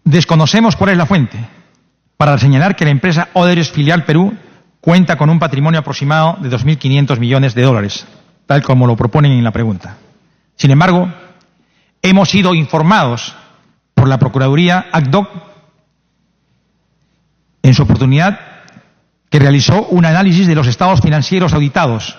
Desconocemos cuál es la fuente para señalar que la empresa Odebrecht Filial Perú cuenta con un patrimonio aproximado de 2.500 millones de dólares, tal como lo proponen en la pregunta. Sin embargo, hemos sido informados por la Procuraduría ACDOC en su oportunidad que realizó un análisis de los estados financieros auditados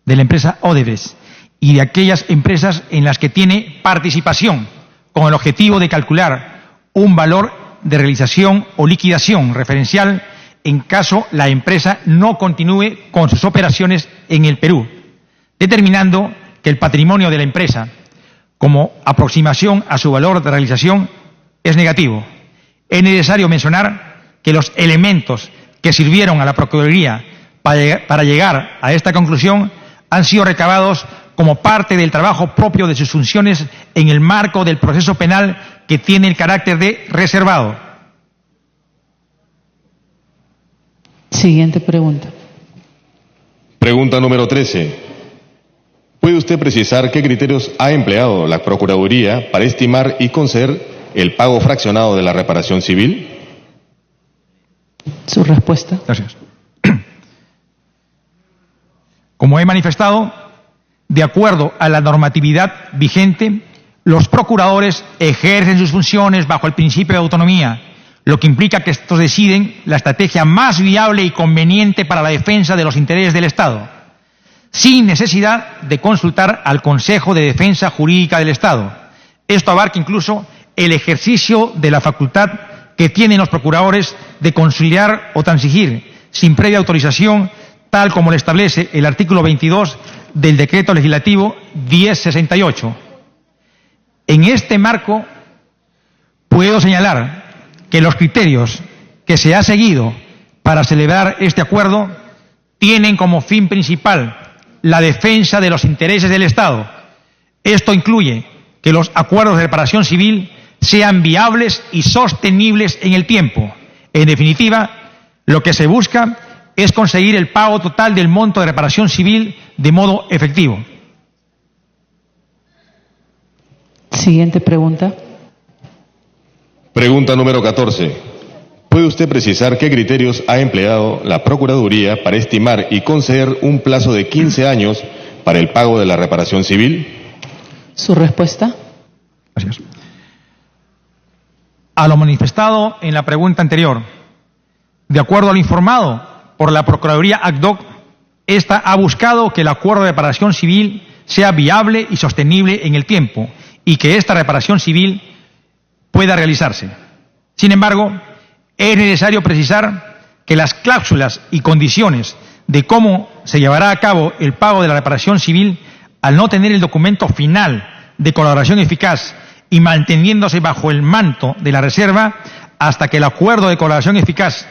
de la empresa Odebrecht y de aquellas empresas en las que tiene participación, con el objetivo de calcular un valor de realización o liquidación referencial en caso la empresa no continúe con sus operaciones en el Perú, determinando que el patrimonio de la empresa, como aproximación a su valor de realización, es negativo. Es necesario mencionar que los elementos que sirvieron a la Procuraduría para llegar a esta conclusión han sido recabados como parte del trabajo propio de sus funciones en el marco del proceso penal que tiene el carácter de reservado. Siguiente pregunta. Pregunta número 13. ¿Puede usted precisar qué criterios ha empleado la Procuraduría para estimar y conceder el pago fraccionado de la reparación civil? Su respuesta. Gracias. Como he manifestado, de acuerdo a la normatividad vigente, los procuradores ejercen sus funciones bajo el principio de autonomía, lo que implica que estos deciden la estrategia más viable y conveniente para la defensa de los intereses del Estado, sin necesidad de consultar al Consejo de Defensa Jurídica del Estado. Esto abarca incluso el ejercicio de la facultad que tienen los procuradores de conciliar o transigir sin previa autorización, tal como lo establece el artículo 22 del Decreto Legislativo 1068. En este marco, puedo señalar que los criterios que se ha seguido para celebrar este acuerdo tienen como fin principal la defensa de los intereses del Estado. Esto incluye que los acuerdos de reparación civil sean viables y sostenibles en el tiempo. En definitiva, lo que se busca es conseguir el pago total del monto de reparación civil de modo efectivo. Siguiente pregunta. Pregunta número 14. ¿Puede usted precisar qué criterios ha empleado la Procuraduría para estimar y conceder un plazo de 15 años para el pago de la reparación civil? Su respuesta. Gracias. A lo manifestado en la pregunta anterior, de acuerdo a lo informado por la Procuraduría ACDOC, esta ha buscado que el acuerdo de reparación civil sea viable y sostenible en el tiempo y que esta reparación civil pueda realizarse. Sin embargo, es necesario precisar que las cláusulas y condiciones de cómo se llevará a cabo el pago de la reparación civil, al no tener el documento final de colaboración eficaz y manteniéndose bajo el manto de la reserva hasta que el acuerdo de colaboración eficaz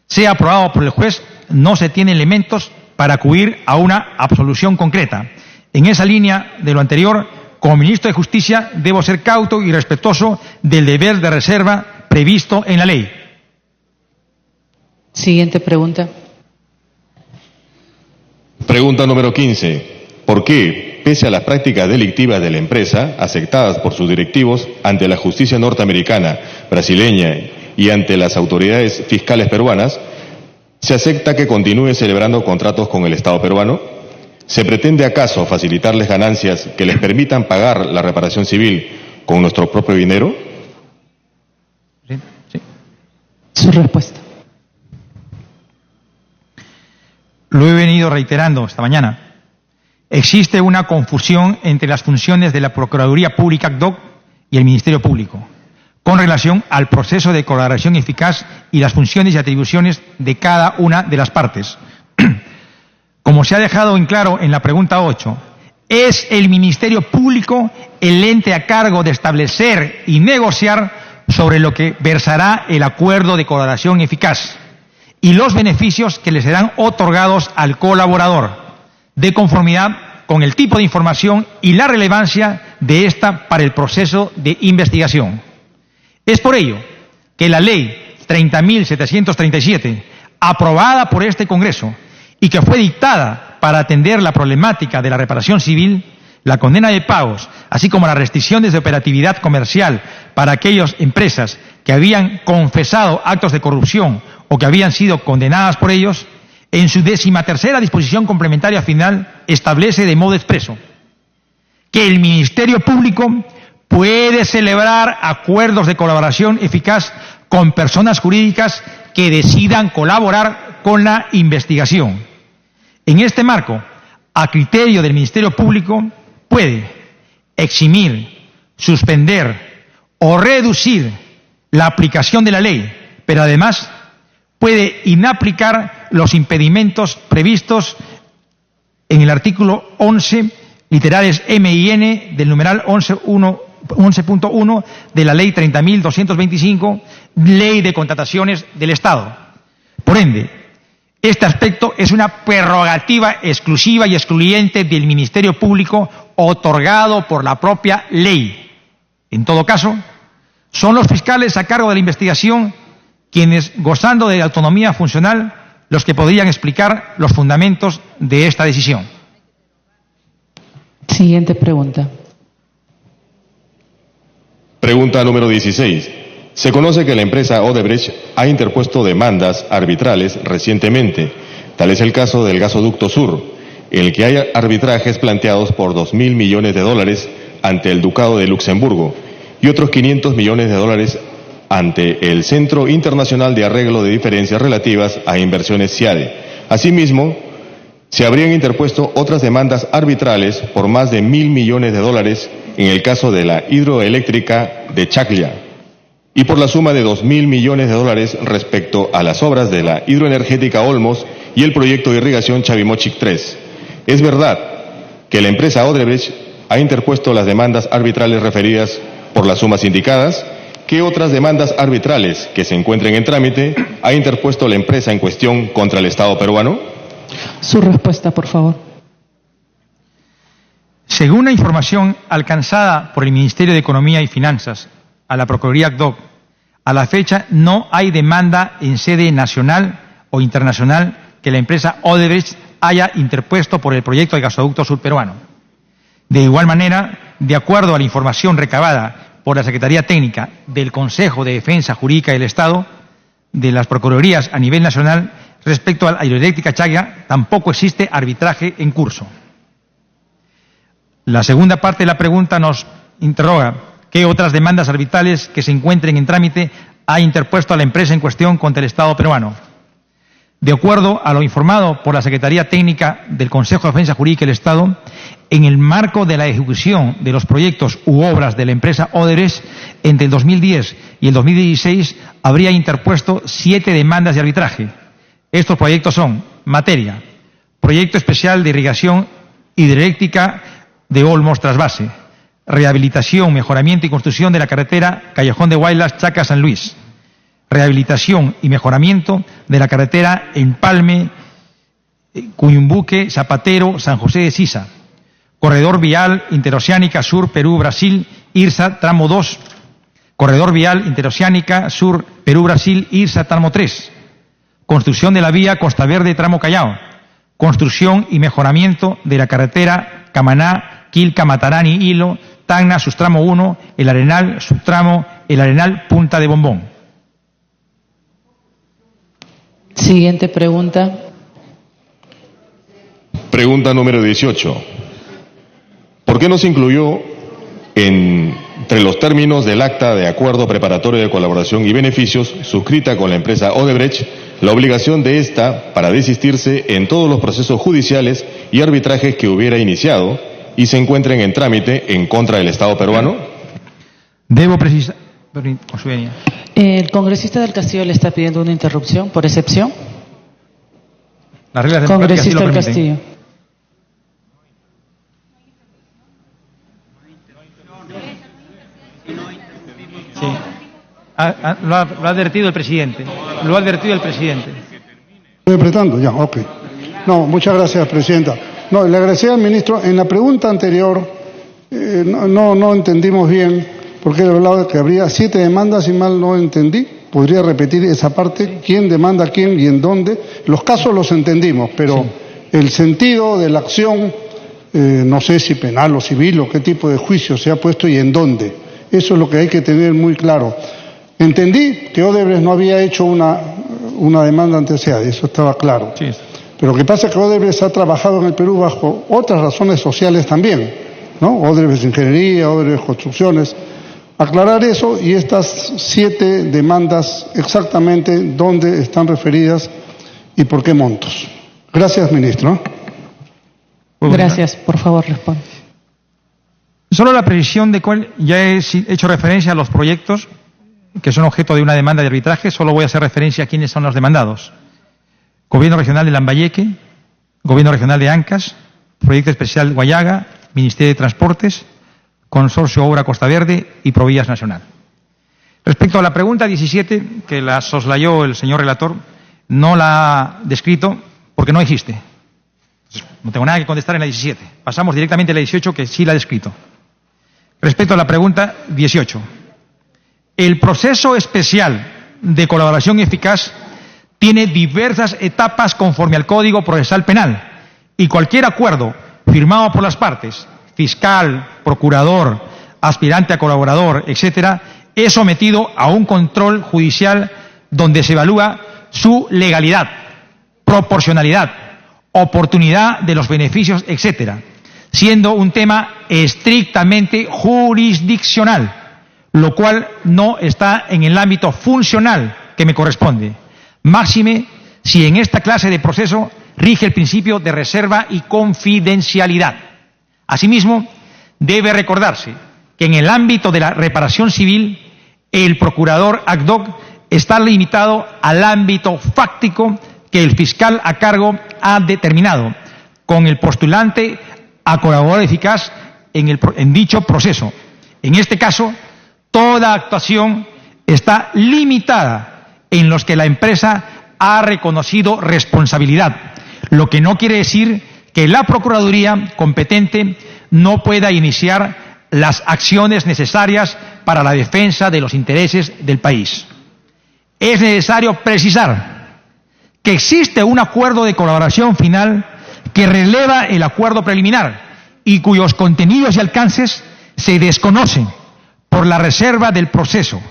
sea aprobado por el juez, no se tienen elementos para acudir a una absolución concreta. En esa línea de lo anterior, como ministro de Justicia, debo ser cauto y respetuoso del deber de reserva previsto en la ley. Siguiente pregunta. Pregunta número 15. ¿Por qué, pese a las prácticas delictivas de la empresa, aceptadas por sus directivos ante la justicia norteamericana, brasileña y ante las autoridades fiscales peruanas, se acepta que continúe celebrando contratos con el Estado peruano? ¿Se pretende acaso facilitarles ganancias que les permitan pagar la reparación civil con nuestro propio dinero? Sí. Su respuesta. Lo he venido reiterando esta mañana. Existe una confusión entre las funciones de la Procuraduría Pública ACDOC y el Ministerio Público con relación al proceso de colaboración eficaz y las funciones y atribuciones de cada una de las partes. Como se ha dejado en claro en la pregunta 8, es el Ministerio Público el ente a cargo de establecer y negociar sobre lo que versará el acuerdo de colaboración eficaz y los beneficios que le serán otorgados al colaborador, de conformidad con el tipo de información y la relevancia de esta para el proceso de investigación. Es por ello que la Ley 30.737, aprobada por este Congreso y que fue dictada para atender la problemática de la reparación civil, la condena de pagos, así como las restricciones de operatividad comercial para aquellas empresas que habían confesado actos de corrupción o que habían sido condenadas por ellos, en su 13ª disposición complementaria final establece de modo expreso que el Ministerio Público puede celebrar acuerdos de colaboración eficaz con personas jurídicas que decidan colaborar con la investigación. En este marco, a criterio del Ministerio Público, puede eximir, suspender o reducir la aplicación de la ley, pero además puede inaplicar los impedimentos previstos en el artículo 11, literales M y N del numeral 11.1 de la Ley 30.225, Ley de Contrataciones del Estado. Por ende, este aspecto es una prerrogativa exclusiva y excluyente del Ministerio Público otorgado por la propia ley. En todo caso, son los fiscales a cargo de la investigación quienes, gozando de autonomía funcional, los que podrían explicar los fundamentos de esta decisión. Siguiente pregunta. Pregunta número 16. Se conoce que la empresa Odebrecht ha interpuesto demandas arbitrales recientemente. Tal es el caso del gasoducto sur, en el que hay arbitrajes planteados por $2.000 millones ante el Ducado de Luxemburgo y otros $500 millones ante el Centro Internacional de Arreglo de Diferencias Relativas a Inversiones CIADE. Asimismo, se habrían interpuesto otras demandas arbitrales por más de $1.000 millones en el caso de la hidroeléctrica de Chaclla y por la suma de $2.000 millones respecto a las obras de la hidroenergética Olmos y el proyecto de irrigación Chavimochic 3. ¿Es verdad que la empresa Odebrecht ha interpuesto las demandas arbitrales referidas por las sumas indicadas? ¿Qué otras demandas arbitrales que se encuentren en trámite ha interpuesto la empresa en cuestión contra el Estado peruano? Su respuesta, por favor. Según la información alcanzada por el Ministerio de Economía y Finanzas a la Procuraduría ACDOC, a la fecha no hay demanda en sede nacional o internacional que la empresa Odebrecht haya interpuesto por el proyecto de gasoducto sur peruano. De igual manera, de acuerdo a la información recabada por la Secretaría Técnica del Consejo de Defensa Jurídica del Estado, de las Procuradurías a nivel nacional, respecto a la hidroeléctrica Chaclla, tampoco existe arbitraje en curso. La segunda parte de la pregunta nos interroga qué otras demandas arbitrales que se encuentren en trámite ha interpuesto la empresa en cuestión contra el Estado peruano. De acuerdo a lo informado por la Secretaría Técnica del Consejo de Defensa Jurídica del Estado, en el marco de la ejecución de los proyectos u obras de la empresa Odebrecht entre el 2010 y el 2016 habría interpuesto 7 demandas de arbitraje. Estos proyectos son: materia, proyecto especial de irrigación hidroeléctrica de Olmos Trasvase, rehabilitación, mejoramiento y construcción de la carretera Callejón de Huaylas, Chacra, San Luis, rehabilitación y mejoramiento de la carretera Empalme, Cuyumbuque, Zapatero, San José de Sisa, corredor vial interoceánica Sur Perú-Brasil, IRSA, tramo 2, corredor vial interoceánica Sur Perú-Brasil, IRSA, tramo 3, construcción de la vía Costa Verde, tramo Callao, construcción y mejoramiento de la carretera Camaná, Quilca, Matarani, Hilo, Tacna, subtramo 1, El Arenal, subtramo El Arenal, Punta de Bombón. Siguiente pregunta. Pregunta número 18. ¿Por qué no se incluyó entre los términos del acta de acuerdo preparatorio de colaboración y beneficios suscrita con la empresa Odebrecht la obligación de esta para desistirse en todos los procesos judiciales y arbitrajes que hubiera iniciado y se encuentren en trámite en contra del Estado peruano? Debo precisar. El congresista del Castillo le está pidiendo una interrupción por excepción. Las reglas democráticas Congresista sí lo del permiten. Castillo. Sí. Lo ha advertido el presidente. Lo ha advertido el presidente. Estoy apretando, ya, ok. No, muchas gracias, presidenta. No, le agradecía al ministro. En la pregunta anterior no entendimos bien, porque he hablado de que habría 7 demandas y mal no entendí. ¿Podría repetir esa parte? ¿Quién demanda a quién y en dónde? Los casos los entendimos, pero sí, el sentido de la acción, no sé si penal o civil o qué tipo de juicio se ha puesto y en dónde. Eso es lo que hay que tener muy claro. Entendí que Odebrecht no había hecho una demanda ante SEAD, eso estaba claro. Sí. Pero lo que pasa es que Odebrecht ha trabajado en el Perú bajo otras razones sociales también, ¿no? Odebrecht Ingeniería, Odebrecht Construcciones. Aclarar eso y estas 7 demandas exactamente dónde están referidas y por qué montos. Gracias, ministro. Gracias. Por favor, responda. Solo la precisión de cuál, ya he hecho referencia a los proyectos que son objeto de una demanda de arbitraje, solo voy a hacer referencia a quiénes son los demandados. Gobierno Regional de Lambayeque, Gobierno Regional de Ancas, Proyecto Especial Guayaga, Ministerio de Transportes, Consorcio Obra Costa Verde y Provías Nacional. Respecto a la pregunta 17, que la soslayó el señor relator, no la ha descrito porque no existe. No tengo nada que contestar en la 17. Pasamos directamente a la 18, que sí la ha descrito. Respecto a la pregunta 18, el proceso especial de colaboración eficaz tiene diversas etapas conforme al Código Procesal Penal y cualquier acuerdo firmado por las partes, fiscal, procurador, aspirante a colaborador, etcétera, es sometido a un control judicial donde se evalúa su legalidad, proporcionalidad, oportunidad de los beneficios, etcétera, siendo un tema estrictamente jurisdiccional, lo cual no está en el ámbito funcional que me corresponde. Máxime si en esta clase de proceso rige el principio de reserva y confidencialidad. Asimismo, debe recordarse que en el ámbito de la reparación civil, el procurador ad hoc está limitado al ámbito fáctico que el fiscal a cargo ha determinado, con el postulante a colaborador eficaz en dicho proceso. En este caso, toda actuación está limitada en los que la empresa ha reconocido responsabilidad, lo que no quiere decir que la Procuraduría competente no pueda iniciar las acciones necesarias para la defensa de los intereses del país. Es necesario precisar que existe un acuerdo de colaboración final que releva el acuerdo preliminar y cuyos contenidos y alcances se desconocen por la reserva del proceso.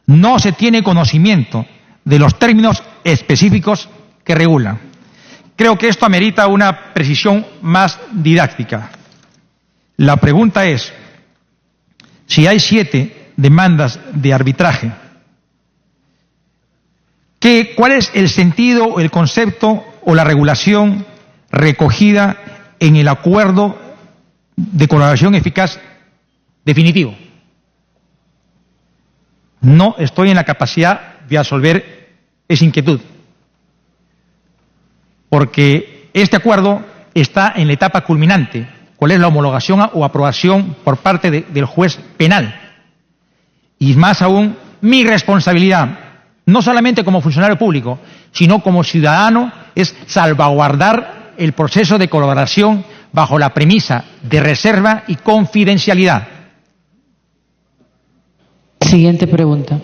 No se tiene conocimiento de los términos específicos que regulan. Creo que esto amerita una precisión más didáctica. La pregunta es, si hay 7 demandas de arbitraje, ¿cuál es el sentido, el concepto o la regulación recogida en el acuerdo de colaboración eficaz definitivo? No estoy en la capacidad de absolver esa inquietud, porque este acuerdo está en la etapa culminante, cuál es la homologación o aprobación por parte del juez penal. Y más aún, mi responsabilidad, no solamente como funcionario público, sino como ciudadano, es salvaguardar el proceso de colaboración bajo la premisa de reserva y confidencialidad. Siguiente pregunta.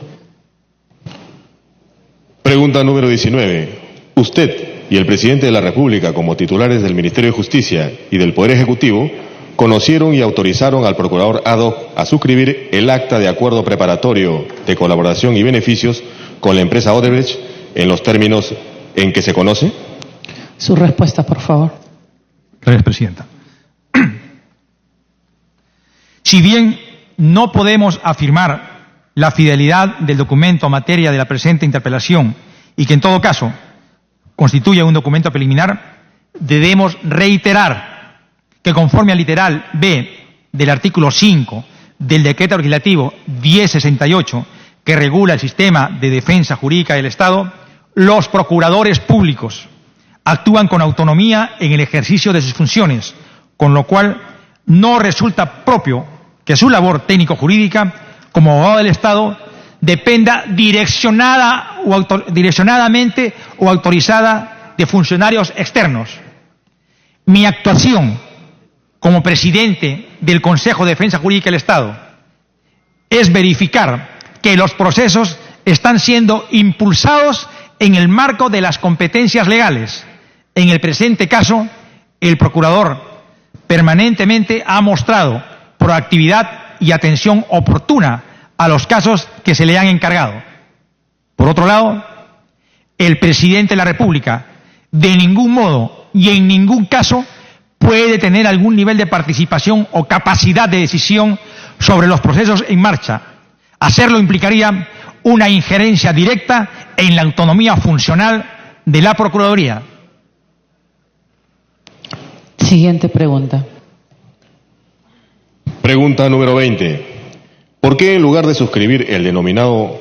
Pregunta número 19. Usted y el presidente de la República, como titulares del Ministerio de Justicia y del Poder Ejecutivo, conocieron y autorizaron al procurador ad hoc a suscribir el acta de acuerdo preparatorio de colaboración y beneficios con la empresa Odebrecht en los términos en que se conoce. Su respuesta, por favor. Gracias, presidenta. Si bien no podemos afirmar la fidelidad del documento en materia de la presente interpelación y que en todo caso constituye un documento preliminar, debemos reiterar que conforme al literal B del artículo 5 del Decreto Legislativo 1068, que regula el sistema de defensa jurídica del Estado, los procuradores públicos actúan con autonomía en el ejercicio de sus funciones, con lo cual no resulta propio que su labor técnico-jurídica como abogado del Estado dependa direccionadamente o autorizada de funcionarios externos. Mi actuación como presidente del Consejo de Defensa Jurídica del Estado es verificar que los procesos están siendo impulsados en el marco de las competencias legales. En el presente caso, el procurador permanentemente ha mostrado proactividad y atención oportuna a los casos que se le han encargado. Por otro lado, el presidente de la República de ningún modo y en ningún caso puede tener algún nivel de participación o capacidad de decisión sobre los procesos en marcha. Hacerlo implicaría una injerencia directa en la autonomía funcional de la Procuraduría. Siguiente pregunta. Pregunta número 20. ¿Por qué en lugar de suscribir el denominado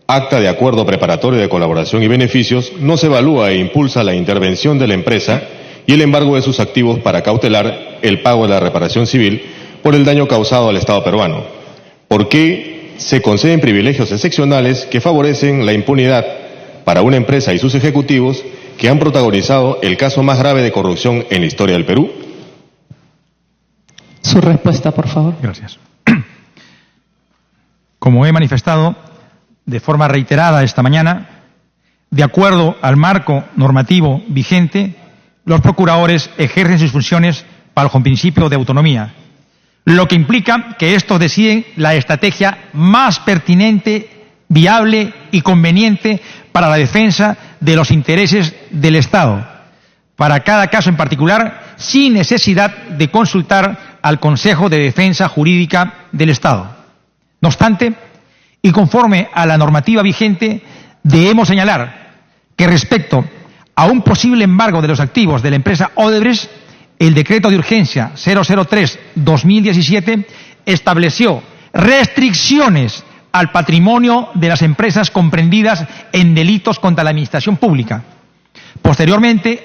Acta de Acuerdo Preparatorio de Colaboración y Beneficios, no se evalúa e impulsa la intervención de la empresa y el embargo de sus activos para cautelar el pago de la reparación civil por el daño causado al Estado peruano? ¿Por qué se conceden privilegios excepcionales que favorecen la impunidad para una empresa y sus ejecutivos que han protagonizado el caso más grave de corrupción en la historia del Perú? Su respuesta, por favor. Gracias. Como he manifestado de forma reiterada esta mañana, de acuerdo al marco normativo vigente, los procuradores ejercen sus funciones bajo el principio de autonomía, lo que implica que estos deciden la estrategia más pertinente, viable y conveniente para la defensa de los intereses del Estado, para cada caso en particular, sin necesidad de consultar al Consejo de Defensa Jurídica del Estado. No obstante, y conforme a la normativa vigente, debemos señalar que respecto a un posible embargo de los activos de la empresa Odebrecht, el decreto de urgencia 003-2017 estableció restricciones al patrimonio de las empresas comprendidas en delitos contra la administración pública. Posteriormente,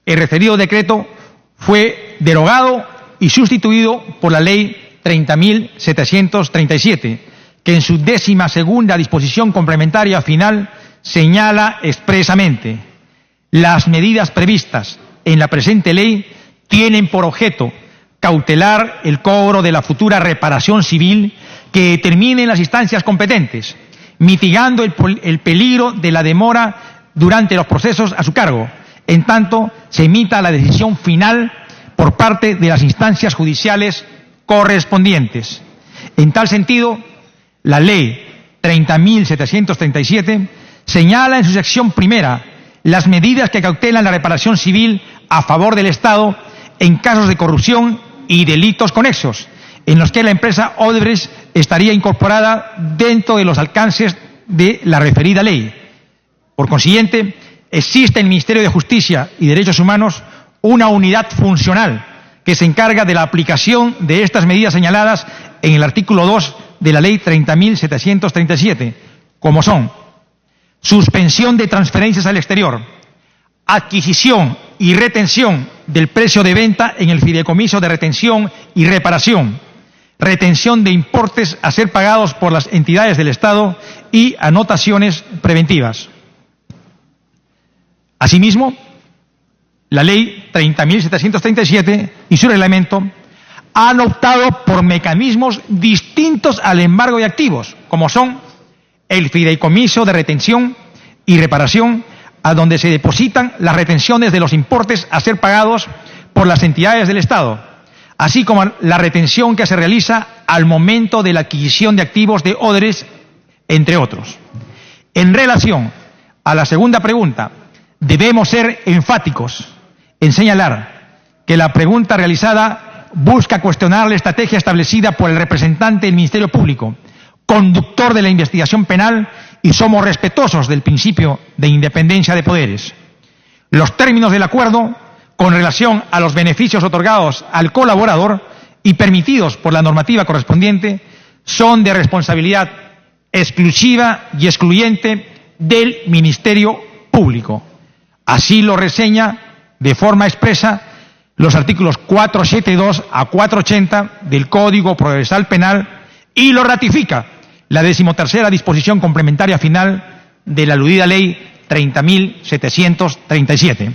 el referido decreto fue derogado y sustituido por la Ley 30.737, que en su 12ª disposición complementaria final señala expresamente: las medidas previstas en la presente ley tienen por objeto cautelar el cobro de la futura reparación civil que determinen las instancias competentes, mitigando el peligro de la demora durante los procesos a su cargo, en tanto se emita la decisión final por parte de las instancias judiciales correspondientes. En tal sentido, la Ley 30.737 señala en su sección primera las medidas que cautelan la reparación civil a favor del Estado en casos de corrupción y delitos conexos, en los que la empresa Odebrecht estaría incorporada dentro de los alcances de la referida ley. Por consiguiente, existe en el Ministerio de Justicia y Derechos Humanos una unidad funcional que se encarga de la aplicación de estas medidas señaladas en el artículo 2 de la Ley 30.737, como son: suspensión de transferencias al exterior, adquisición y retención del precio de venta en el fideicomiso de retención y reparación, retención de importes a ser pagados por las entidades del Estado y anotaciones preventivas. Asimismo, la Ley 30.737 y su reglamento han optado por mecanismos distintos al embargo de activos, como son el fideicomiso de retención y reparación, a donde se depositan las retenciones de los importes a ser pagados por las entidades del Estado, así como la retención que se realiza al momento de la adquisición de activos de Odebrecht, entre otros. En relación a la segunda pregunta, debemos ser enfáticos en señalar que la pregunta realizada busca cuestionar la estrategia establecida por el representante del Ministerio Público, conductor de la investigación penal, y somos respetuosos del principio de independencia de poderes. Los términos del acuerdo con relación a los beneficios otorgados al colaborador y permitidos por la normativa correspondiente son de responsabilidad exclusiva y excluyente del Ministerio Público. Así lo reseña de forma expresa los artículos 472 a 480 del Código Procesal Penal, y lo ratifica la 13ª disposición complementaria final de la aludida Ley 30.737.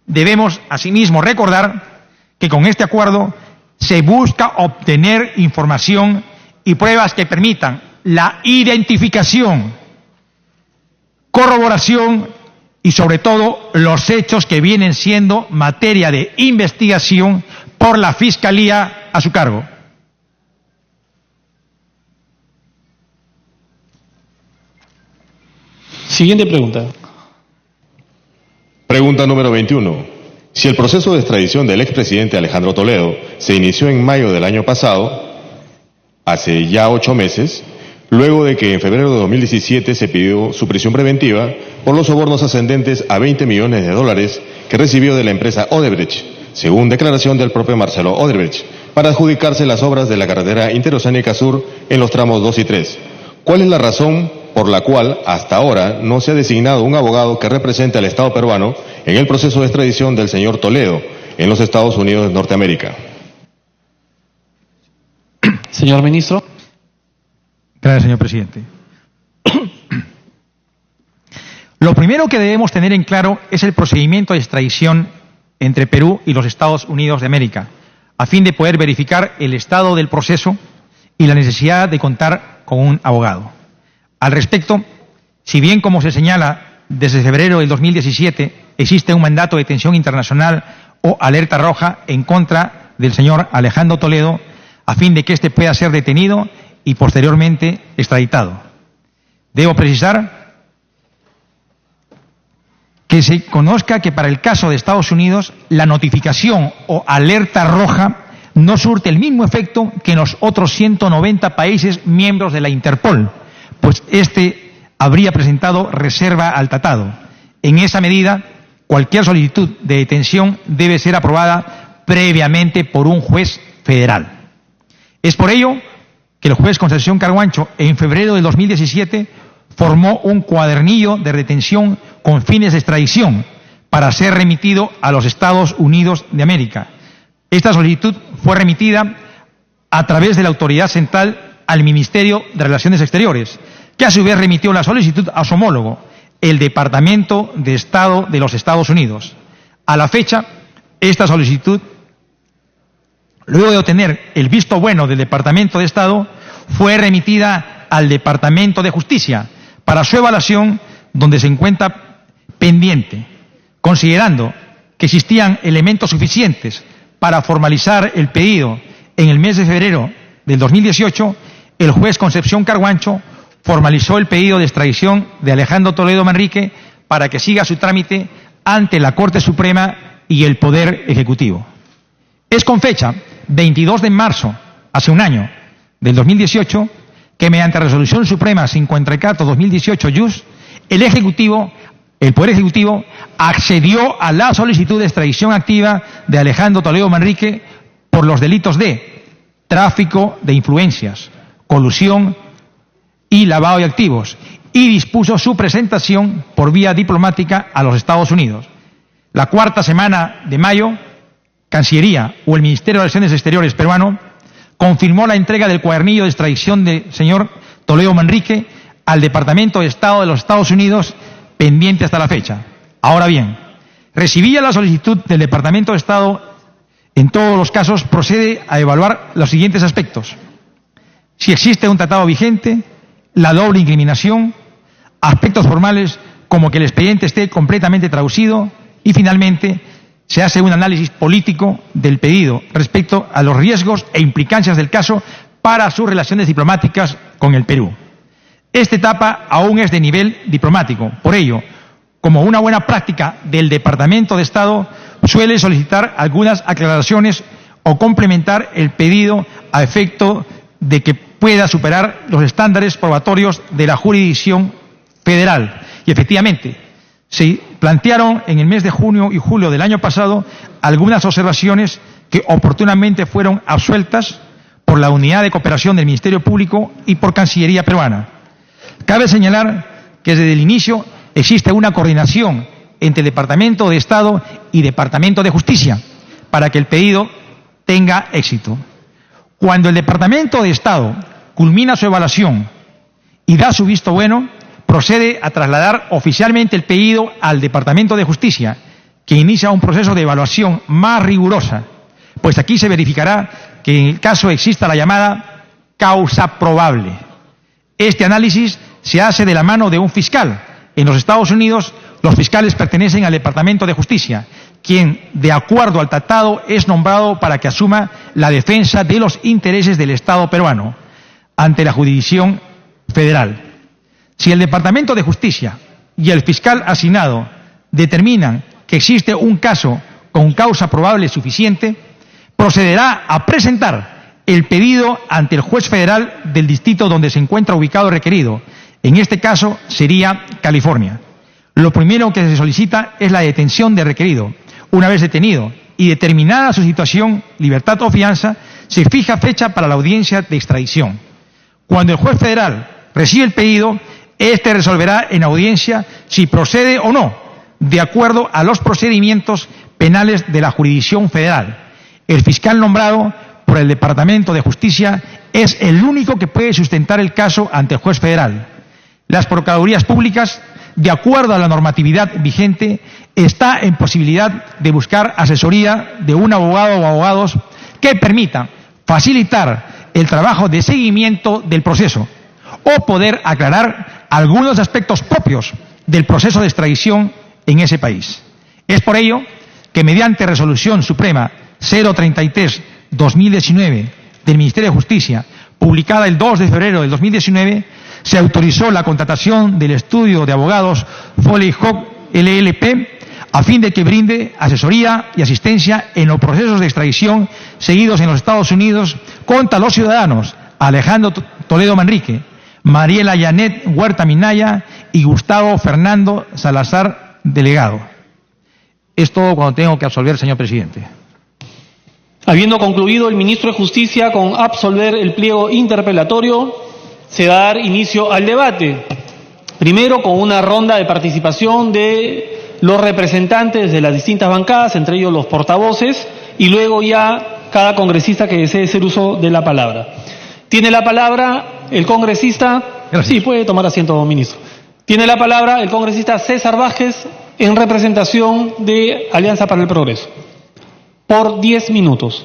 Debemos, asimismo, recordar que con este acuerdo se busca obtener información y pruebas que permitan la identificación, corroboración y, sobre todo, los hechos que vienen siendo materia de investigación por la Fiscalía a su cargo. Siguiente pregunta. Pregunta número 21. Si el proceso de extradición del expresidente Alejandro Toledo se inició en mayo del año pasado, hace ya 8 meses, luego de que en febrero de 2017 se pidió su prisión preventiva por los sobornos ascendentes a $20 millones que recibió de la empresa Odebrecht, según declaración del propio Marcelo Odebrecht, para adjudicarse las obras de la carretera interoceánica sur en los tramos 2 y 3. ¿Cuál es la razón por la cual hasta ahora no se ha designado un abogado que represente al Estado peruano en el proceso de extradición del señor Toledo en los Estados Unidos de Norteamérica? Señor ministro. Gracias, señor presidente. Lo primero que debemos tener en claro es el procedimiento de extradición entre Perú y los Estados Unidos de América, a fin de poder verificar el estado del proceso y la necesidad de contar con un abogado. Al respecto, si bien como se señala, desde febrero del 2017 existe un mandato de detención internacional o alerta roja en contra del señor Alejandro Toledo, a fin de que éste pueda ser detenido y posteriormente extraditado. Debo precisar que se conozca que para el caso de Estados Unidos, la notificación o alerta roja no surte el mismo efecto que en los otros 190 países miembros de la Interpol, pues este habría presentado reserva al tratado. En esa medida, cualquier solicitud de detención debe ser aprobada previamente por un juez federal. Es por ello que el juez Concepción Carguancho, en febrero del 2017, formó un cuadernillo de retención con fines de extradición para ser remitido a los Estados Unidos de América. Esta solicitud fue remitida a través de la autoridad central al Ministerio de Relaciones Exteriores, que a su vez remitió la solicitud a su homólogo, el Departamento de Estado de los Estados Unidos. A la fecha, esta solicitud, luego de obtener el visto bueno del Departamento de Estado, fue remitida al Departamento de Justicia para su evaluación, donde se encuentra pendiente. Considerando que existían elementos suficientes para formalizar el pedido en el mes de febrero del 2018, el juez Concepción Carguancho formalizó el pedido de extradición de Alejandro Toledo Manrique para que siga su trámite ante la Corte Suprema y el Poder Ejecutivo. Es con fecha 22 de marzo, hace un año, del 2018, que mediante Resolución Suprema 54/2018 el Poder Ejecutivo accedió a la solicitud de extradición activa de Alejandro Toledo Manrique por los delitos de tráfico de influencias, colusión y lavado de activos, y dispuso su presentación por vía diplomática a los Estados Unidos. La cuarta semana de mayo, Cancillería o el Ministerio de Relaciones Exteriores peruano confirmó la entrega del cuadernillo de extradición del señor Toledo Manrique al Departamento de Estado de los Estados Unidos, pendiente hasta la fecha. Ahora bien, recibida la solicitud del Departamento de Estado, en todos los casos procede a evaluar los siguientes aspectos: si existe un tratado vigente, la doble incriminación, aspectos formales como que el expediente esté completamente traducido, y finalmente se hace un análisis político del pedido respecto a los riesgos e implicancias del caso para sus relaciones diplomáticas con el Perú. Esta etapa aún es de nivel diplomático. Por ello, como una buena práctica del Departamento de Estado, suele solicitar algunas aclaraciones o complementar el pedido a efecto de que pueda superar los estándares probatorios de la jurisdicción federal. Y efectivamente, se plantearon en el mes de junio y julio del año pasado algunas observaciones que oportunamente fueron absueltas por la Unidad de Cooperación del Ministerio Público y por Cancillería peruana. Cabe señalar que desde el inicio existe una coordinación entre el Departamento de Estado y Departamento de Justicia para que el pedido tenga éxito. Cuando el Departamento de Estado culmina su evaluación y da su visto bueno, procede a trasladar oficialmente el pedido al Departamento de Justicia, que inicia un proceso de evaluación más rigurosa, pues aquí se verificará que en el caso exista la llamada causa probable. Este análisis se hace de la mano de un fiscal. En los Estados Unidos, los fiscales pertenecen al Departamento de Justicia, quien, de acuerdo al tratado, es nombrado para que asuma la defensa de los intereses del Estado peruano ante la jurisdicción federal. Si el Departamento de Justicia y el fiscal asignado determinan que existe un caso con causa probable suficiente, procederá a presentar el pedido ante el juez federal del distrito donde se encuentra ubicado el requerido. En este caso sería California. Lo primero que se solicita es la detención del requerido. Una vez detenido y determinada su situación, libertad o fianza, se fija fecha para la audiencia de extradición. Cuando el juez federal recibe el pedido, este resolverá en audiencia si procede o no, de acuerdo a los procedimientos penales de la jurisdicción federal. El fiscal nombrado por el Departamento de Justicia es el único que puede sustentar el caso ante el juez federal. Las procuradurías públicas, de acuerdo a la normatividad vigente, está en posibilidad de buscar asesoría de un abogado o abogados que permita facilitar el trabajo de seguimiento del proceso o poder aclarar algunos aspectos propios del proceso de extradición en ese país. Es por ello que mediante Resolución Suprema 033/2019 del Ministerio de Justicia, publicada el 2 de febrero del 2019, se autorizó la contratación del estudio de abogados Foley Hoag LLP a fin de que brinde asesoría y asistencia en los procesos de extradición seguidos en los Estados Unidos contra los ciudadanos Alejandro Toledo Manrique, Mariela Yanet Huerta Minaya y Gustavo Fernando Salazar Delegado. Es todo cuando tengo que absolver, señor presidente. Habiendo concluido el ministro de Justicia con absolver el pliego interpelatorio, se va a dar inicio al debate. Primero con una ronda de participación de los representantes de las distintas bancadas, entre ellos los portavoces, y luego ya cada congresista que desee hacer uso de la palabra. Tiene la palabra el congresista... Gracias. Sí, puede tomar asiento, ministro. Tiene la palabra el congresista César Vázquez en representación de Alianza para el Progreso. Por 10 minutos.